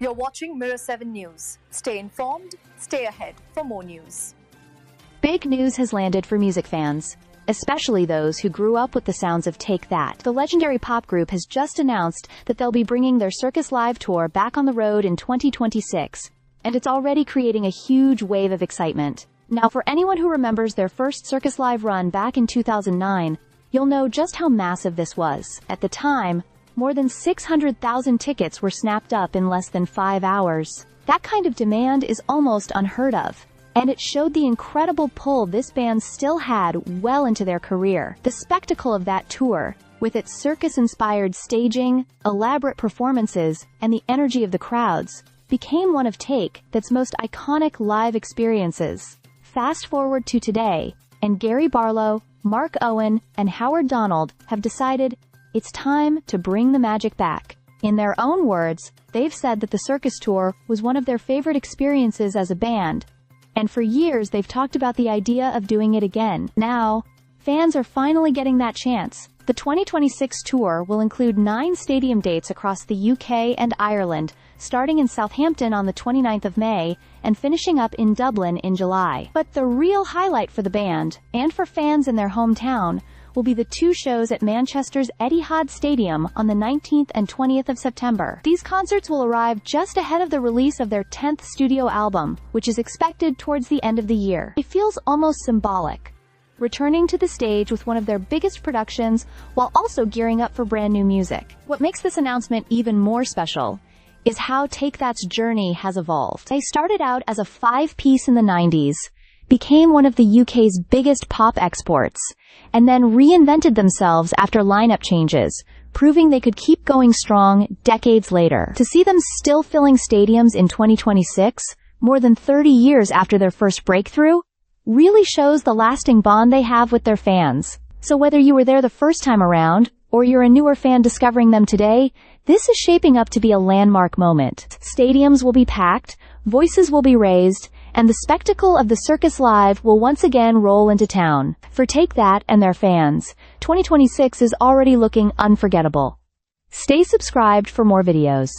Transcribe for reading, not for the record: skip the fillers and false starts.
You're watching Mirror 7 News. Stay informed, stay ahead for more news. Big news has landed for music fans, especially those who grew up with the sounds of Take That. The legendary pop group has just announced that they'll be bringing their Circus Live tour back on the road in 2026, and it's already creating a huge wave of excitement. Now, for anyone who remembers their first Circus Live run back in 2009, you'll know just how massive this was. At the time, more than 600,000 tickets were snapped up in less than 5 hours. That kind of demand is almost unheard of, and it showed the incredible pull this band still had well into their career. The spectacle of that tour, with its circus-inspired staging, elaborate performances, and the energy of the crowds, became one of Take That's most iconic live experiences. Fast forward to today, and Gary Barlow, Mark Owen, and Howard Donald have decided it's time to bring the magic back. In their own words, they've said that the Circus tour was one of their favorite experiences as a band, and for years they've talked about the idea of doing it again. Now, fans are finally getting that chance. The 2026 tour will include 9 stadium dates across the UK and Ireland, starting in Southampton on the 29th of May and finishing up in Dublin in July. But the real highlight for the band, and for fans in their hometown, will be the 2 shows at Manchester's Etihad Stadium on the 19th and 20th of September. These concerts will arrive just ahead of the release of their 10th studio album, which is expected towards the end of the year. It feels almost symbolic, returning to the stage with one of their biggest productions while also gearing up for brand new music. What makes this announcement even more special is how Take That's journey has evolved. They started out as a 5-piece in the 90s, became one of the UK's biggest pop exports, and then reinvented themselves after lineup changes, proving they could keep going strong decades later. To see them still filling stadiums in 2026, more than 30 years after their first breakthrough, really shows the lasting bond they have with their fans. So whether you were there the first time around, or you're a newer fan discovering them today, this is shaping up to be a landmark moment. Stadiums will be packed, voices will be raised, and the spectacle of the Circus Live will once again roll into town. For Take That and their fans, 2026 is already looking unforgettable. Stay subscribed for more videos.